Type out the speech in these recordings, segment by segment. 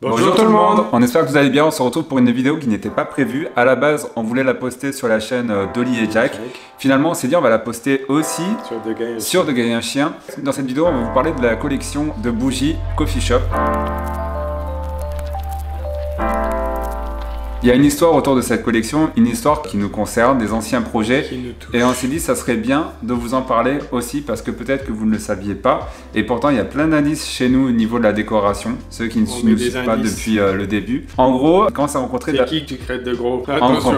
Bonjour tout le monde. On espère que vous allez bien, on se retrouve pour une vidéo qui n'était pas prévue. À la base, on voulait la poster sur la chaîne d'Oli et Jack. Finalement, on s'est dit on va la poster aussi sur De Gay et un Chien. Dans cette vidéo, on va vous parler de la collection de bougies Coffee Shop. Il y a une histoire autour de cette collection, une histoire qui nous concerne, des anciens projets. Et on s'est dit ça serait bien de vous en parler aussi parce que peut-être que vous ne le saviez pas. Et pourtant, il y a plein d'indices chez nous au niveau de la décoration, ceux qui ne nous suivent pas depuis le début. En gros, quand on s'est rencontré... C'est qui que tu crées de gros? Attention.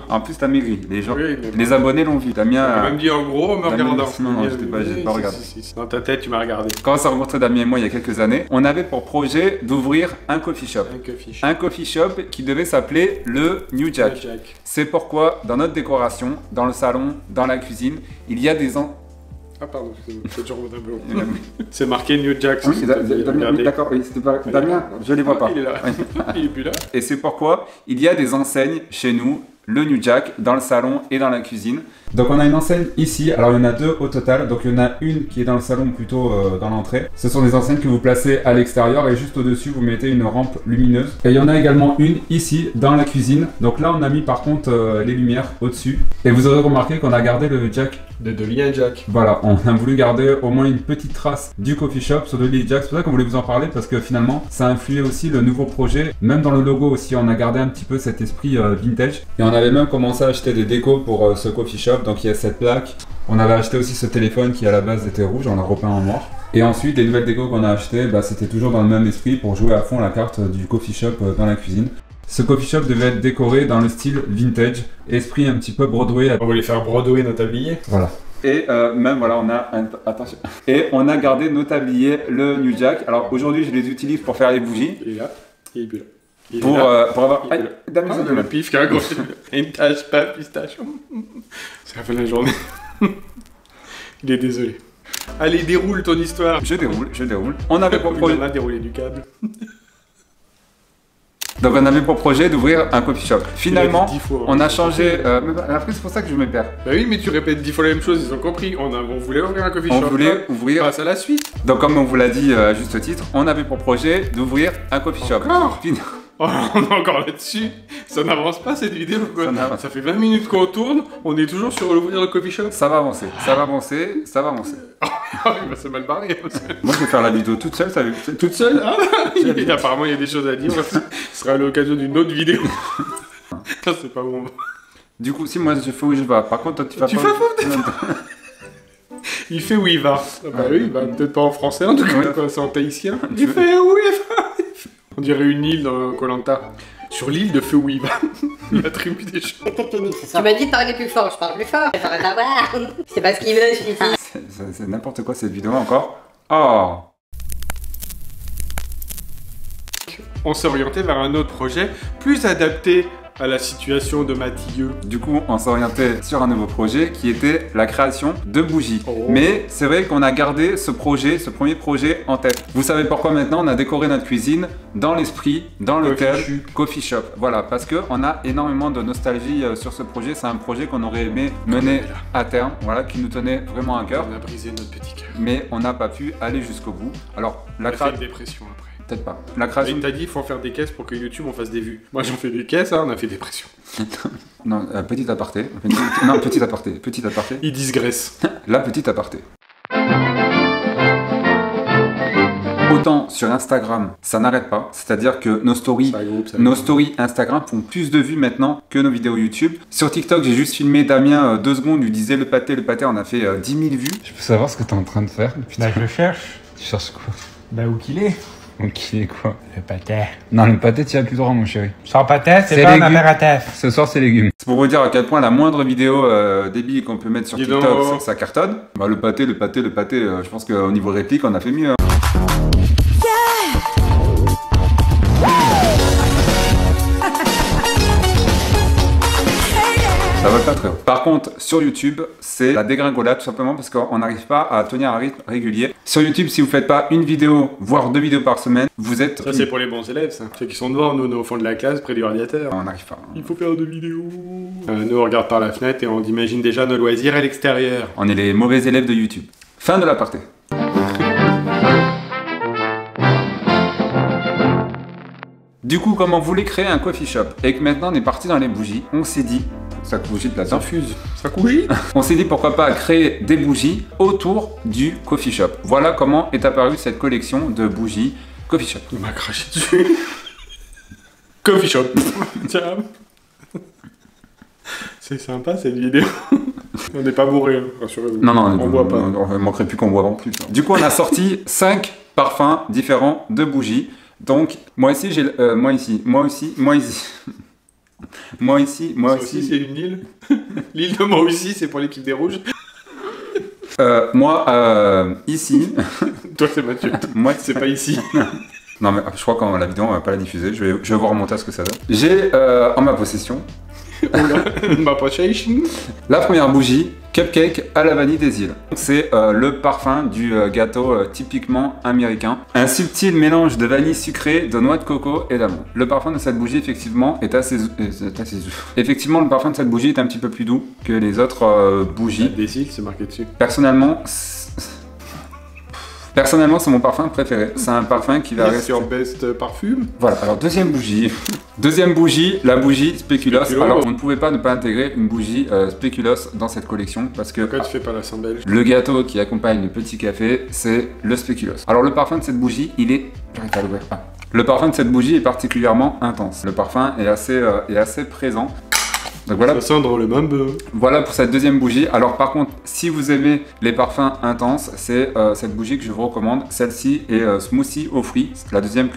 En plus, t'as maigri. Les gens, les abonnés l'ont vu. Damien a même dit en gros en me regardant. Non, j'ai pas regardé. Dans ta tête, tu m'as regardé. Quand on s'est rencontré Damien et moi il y a quelques années, on avait pour projet d'ouvrir un coffee shop. Un coffee shop qui devait s'appeler le New Jack. C'est pourquoi dans notre décoration, dans le salon, dans la cuisine, il y a des Ah pardon, c'est toujours mon tableau. C'est marqué New Jack. Oui, d'accord, oui, c'était pas... Damien, je les vois pas. Il est là. Il est plus là. Et c'est pourquoi il y a des enseignes chez nous, le New Jack, dans le salon et dans la cuisine. Donc on a une enseigne ici, alors il y en a deux au total, donc il y en a une qui est dans le salon plutôt dans l'entrée. Ce sont des enseignes que vous placez à l'extérieur et juste au-dessus vous mettez une rampe lumineuse. Et il y en a également une ici dans la cuisine, donc là on a mis par contre les lumières au-dessus. Et vous aurez remarqué qu'on a gardé le Jack de Dolly et Jack. Voilà, on a voulu garder au moins une petite trace du coffee shop sur Dolly et Jack. C'est pour ça qu'on voulait vous en parler parce que finalement ça a influé aussi le nouveau projet. Même dans le logo aussi on a gardé un petit peu cet esprit vintage. Et on avait même commencé à acheter des décos pour ce coffee shop. Donc il y a cette plaque. On avait acheté aussi ce téléphone qui à la base était rouge, on l'a repeint en noir. Et ensuite les nouvelles décos qu'on a achetées, c'était toujours dans le même esprit pour jouer à fond la carte du coffee shop dans la cuisine. Ce coffee shop devait être décoré dans le style vintage, esprit un petit peu Broadway. On voulait faire Broadway nos tabliers. Voilà. Et même voilà, on a attention. Et on a gardé nos tabliers, le New Jack. Alors aujourd'hui, je les utilise pour faire les bougies. Il est là. Il est plus là. Pour avoir... le pif qui a accroché une tache pas pistache. C'est la fin de la journée. Il est désolé. Allez, déroule ton histoire. Je déroule. On avait pour projet... On a déroulé du câble. Donc on avait pour projet d'ouvrir un coffee shop. Finalement, on a changé... après c'est pour ça que je me perds. Bah oui, mais tu répètes 10 fois la même chose, ils ont compris. On voulait ouvrir un coffee shop. On voulait ouvrir... Passe à la suite. Donc comme on vous l'a dit à juste titre, on avait pour projet d'ouvrir un coffee shop. Oh, on est encore là-dessus. Ça n'avance pas cette vidéo quoi. Ça fait 20 minutes qu'on tourne, on est toujours sur l'ouvrir le coffee shop. Ça va avancer, ça va avancer, ça va avancer. C'est mal barré. Moi je vais faire la vidéo toute seule, ça va... Toute seule apparemment il y a des choses à dire. Ce sera l'occasion d'une autre vidéo. C'est pas bon. Du coup si moi je fais où je vais, par contre toi tu vas pas... Tu fais Il fait où il va. Bah oui, peut-être pas en français en tout cas, c'est en tahitien. Il fait où il va. On dirait une île dans Koh-Lanta. Sur l'île de Feu où il va. La tribu des chats. Tu m'as dit de parler plus fort, je parle plus fort. C'est pas ce qu'il veut, celui-ci. C'est n'importe quoi cette vidéo encore. Oh. On s'est orienté vers un autre projet, plus adapté à la situation de Mathieu. Du coup, on s'est orienté sur un nouveau projet qui était la création de bougies. Mais c'est vrai qu'on a gardé ce projet, ce premier projet en tête. Vous savez pourquoi maintenant on a décoré notre cuisine dans l'esprit, dans le thème coffee shop. Voilà, parce qu'on a énormément de nostalgie sur ce projet. C'est un projet qu'on aurait aimé mener à terme, voilà, qui nous tenait vraiment à cœur. On a brisé notre petit cœur. Mais on n'a pas pu aller jusqu'au bout. Alors, la création... une dépression après. Peut-être pas. La création... Il t'a dit il faut en faire des caisses pour que YouTube on fasse des vues. Moi j'en fais des caisses, on a fait des pressions. Non, petit aparté. Non, petit aparté. Il digresse. La petite aparté. Autant sur Instagram, ça n'arrête pas. C'est-à-dire que nos stories Instagram font plus de vues maintenant que nos vidéos YouTube. Sur TikTok, j'ai juste filmé Damien 2 secondes, lui disait le pâté, on a fait 10 000 vues. Je peux savoir ce que t'es en train de faire? Bah je le cherche. Tu cherches quoi? Bah où qu'il est? Où qu'il est quoi? Le pâté. Non, le pâté, tu as plus droit mon chéri. Sans pâté, c'est pas ma mère à tef. Ce soir, c'est légumes. C'est pour vous dire à quel point la moindre vidéo débile qu'on peut mettre sur TikTok, ça cartonne. Bah, le pâté, je pense qu'au niveau réplique, on a fait mieux. Ça va pas très haut. Par contre, sur YouTube, c'est la dégringolade tout simplement parce qu'on n'arrive pas à tenir un rythme régulier. Sur YouTube, si vous faites pas une vidéo, voire 2 vidéos par semaine, vous êtes... Ça, c'est pour les bons élèves, ça. Ceux qui sont devant, nous, au fond de la classe, près du radiateur. On n'arrive pas. Il faut faire 2 vidéos. Nous, on regarde par la fenêtre et on imagine déjà nos loisirs à l'extérieur. On est les mauvais élèves de YouTube. Fin de l'aparté. Du coup, comme on voulait créer un coffee shop et que maintenant on est parti dans les bougies, on s'est dit, ça bougie de la Ça fuse. Ça couche. on s'est dit pourquoi pas créer des bougies autour du coffee shop. Voilà comment est apparue cette collection de bougies coffee shop. Il m'a craché dessus. Coffee shop. Tiens. C'est sympa cette vidéo. On n'est pas bourré, rassurez-vous. Non, on boit pas. Il manquerait plus qu'on boive en plus. Du coup, on a sorti 5 parfums différents de bougies. Donc, moi ici, j'ai moi ici, moi aussi, moi ici. Moi ici, moi Ça aussi. c'est une île. L'île de moi aussi, c'est pour l'équipe des rouges. Moi, ici. Toi, c'est Mathieu. Moi, C'est pas ici. Non, mais je crois qu'en la vidéo, on va pas la diffuser. Je vais vous remonter à ce que ça donne. J'ai en ma possession Ma possession. la première bougie, Cupcake à la vanille des îles. C'est le parfum du gâteau typiquement américain. Un subtil mélange de vanille sucrée, de noix de coco et d'amande. Le parfum de cette bougie, effectivement, est assez... Effectivement, le parfum de cette bougie est un petit peu plus doux que les autres bougies. Des îles, c'est marqué dessus. Personnellement, c'est mon parfum préféré. C'est un parfum qui va rester... Sur Best Parfum. Voilà, alors deuxième bougie. Deuxième bougie, la bougie Spéculoos. Spéculoos. Alors, on ne pouvait pas ne pas intégrer une bougie Spéculoos dans cette collection parce que Pourquoi tu fais pas la sang belge? le gâteau qui accompagne le petit café, c'est le Spéculoos. Alors, le parfum de cette bougie, il est... J'arrive pas à l'ouvrir. Ah. Le parfum de cette bougie est particulièrement intense. Le parfum est assez présent. Donc voilà. Ça sent dans le même beurre. Voilà pour cette deuxième bougie. Alors par contre, si vous aimez les parfums intenses, c'est cette bougie que je vous recommande. Celle-ci est Smoothie aux fruits. C'est la troisième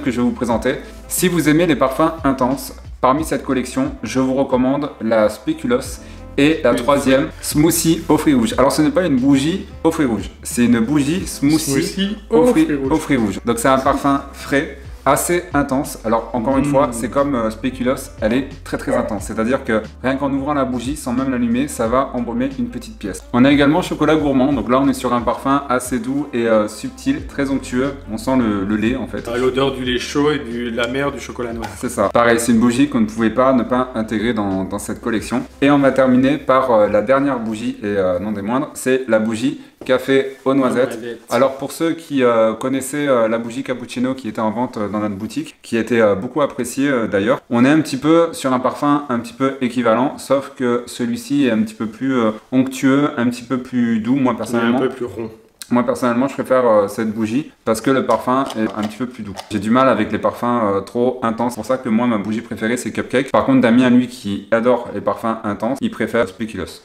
que je vais vous présenter. Si vous aimez les parfums intenses, parmi cette collection, je vous recommande la Spéculoos et la troisième, Smoothie aux fruits rouges. Alors ce n'est pas une bougie aux fruits rouges, c'est une bougie smoothie aux fruits rouges. Donc c'est un parfum frais, assez intense. Alors encore une fois, c'est comme Spéculoos, elle est très intense. C'est-à-dire que rien qu'en ouvrant la bougie, sans même l'allumer, ça va embaumer une petite pièce. On a également chocolat gourmand. Donc là, on est sur un parfum assez doux et subtil, très onctueux. On sent le lait en fait. L'odeur du lait chaud et de la mer du chocolat noir. C'est ça. Pareil, c'est une bougie qu'on ne pouvait pas ne pas intégrer dans cette collection. Et on va terminer par la dernière bougie et non des moindres, c'est la bougie café aux noisettes. Alors pour ceux qui connaissaient la bougie cappuccino qui était en vente dans notre boutique, qui était beaucoup appréciée d'ailleurs, on est un petit peu sur un parfum un petit peu équivalent, sauf que celui-ci est un petit peu plus onctueux, un petit peu plus doux, moi personnellement. Un peu plus rond. Moi personnellement je préfère cette bougie parce que le parfum est un petit peu plus doux. J'ai du mal avec les parfums trop intenses, c'est pour ça que moi ma bougie préférée c'est Cupcake. Par contre Damien lui qui adore les parfums intenses, il préfère Spéculoos.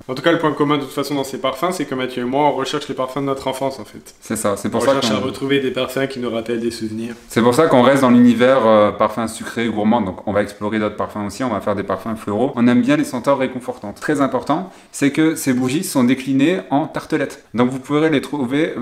En tout cas, le point commun de toute façon dans ces parfums, c'est que Mathieu et moi, on recherche les parfums de notre enfance en fait. C'est ça, c'est pour On ça recherche à qu'on... retrouver des parfums qui nous rappellent des souvenirs. C'est pour ça qu'on reste dans l'univers parfums sucrés, gourmands. Donc on va explorer d'autres parfums aussi, on va faire des parfums floraux. On aime bien les senteurs réconfortantes. Très important, c'est que ces bougies sont déclinées en tartelettes. Donc vous pourrez les trouver,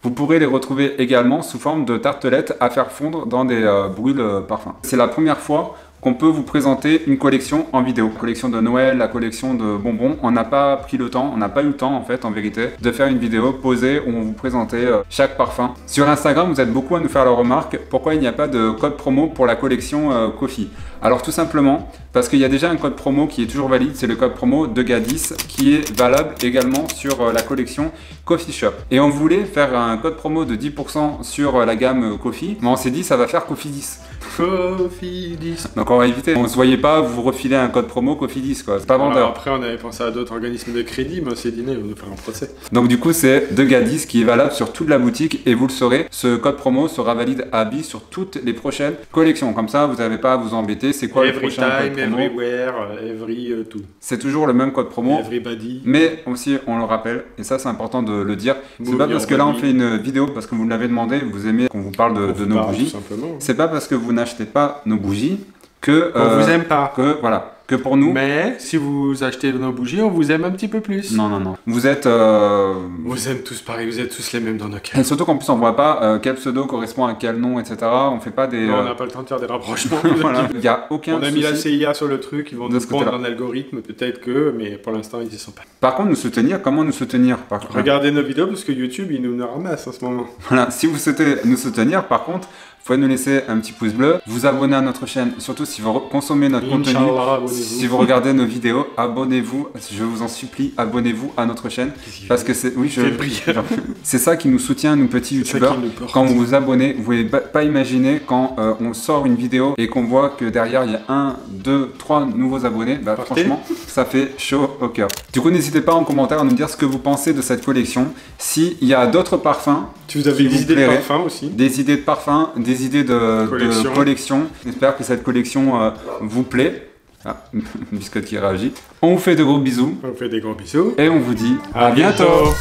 vous pourrez les retrouver également sous forme de tartelettes à faire fondre dans des brûles parfums. C'est la première fois qu'on peut vous présenter une collection en vidéo. La collection de Noël, la collection de bonbons, on n'a pas pris le temps, on n'a pas eu le temps en fait en vérité de faire une vidéo posée où on vous présentait chaque parfum. Sur Instagram, vous êtes beaucoup à nous faire la remarque, pourquoi il n'y a pas de code promo pour la collection Coffee? Alors tout simplement parce qu'il y a déjà un code promo qui est toujours valide, c'est le code promo de GA10 qui est valable également sur la collection Coffee Shop. Et on voulait faire un code promo de 10% sur la gamme Coffee, mais on s'est dit ça va faire Coffee 10. Coffee 10. Donc on va éviter. On ne se voyait pas vous refiler un code promo Coffee 10 quoi, c'est pas vendeur. Après on avait pensé à d'autres organismes de crédit, mais on s'est dit non, ils vont nous faire un procès. Donc du coup c'est de GA10 qui est valable sur toute la boutique et vous le saurez, ce code promo sera valide à vie sur toutes les prochaines collections. Comme ça vous n'avez pas à vous embêter, c'est quoi le prochain code promo? Everywhere, every tout. C'est toujours le même code promo. Everybody. Mais aussi on le rappelle, et ça c'est important de le dire, c'est pas parce que là on fait une vidéo parce que vous l'avez demandé, vous aimez qu'on vous parle de nos bougies. C'est pas parce que vous n'achetez pas nos bougies que on vous aime pas. Que voilà, que pour nous. Mais si vous achetez nos bougies, on vous aime un petit peu plus. Non. Vous êtes. Vous aime tous pareil, vous êtes tous les mêmes dans nos cœurs. Et surtout qu'en plus on voit pas quel pseudo correspond à quel nom, etc. On fait pas des. Non, on n'a pas le temps de faire des rapprochements. Voilà. Il y a aucun. On a mis la CIA sur le truc, ils vont de nous ce prendre côté-là. un algorithme, peut-être que, mais pour l'instant ils y sont pas. Par contre, nous soutenir, comment nous soutenir par contre. Regardez nos vidéos parce que YouTube il nous ramasse en ce moment. Voilà, si vous souhaitez nous soutenir, par contre, vous pouvez nous laisser un petit pouce bleu, vous abonner à notre chaîne, surtout si vous consommez notre contenu. Inch'Allah, Si vous regardez nos vidéos, abonnez-vous. Je vous en supplie, abonnez-vous à notre chaîne. Parce que c'est... Oui, c'est ça qui nous soutient, nous petits youtubeurs. Quand vous vous abonnez, vous pouvez pas imaginer quand on sort une vidéo et qu'on voit que derrière il y a 1, 2, 3 nouveaux abonnés. Bah, franchement, ça fait chaud au cœur. Du coup, n'hésitez pas en commentaire à nous dire ce que vous pensez de cette collection. S'il y a d'autres parfums, si vous avez des idées de parfums aussi. Des idées de parfums, des idées de collection. J'espère que cette collection vous plaît. Ah, Biscotte qui réagit. On vous fait de gros bisous. On vous fait des gros bisous. Et on vous dit à bientôt.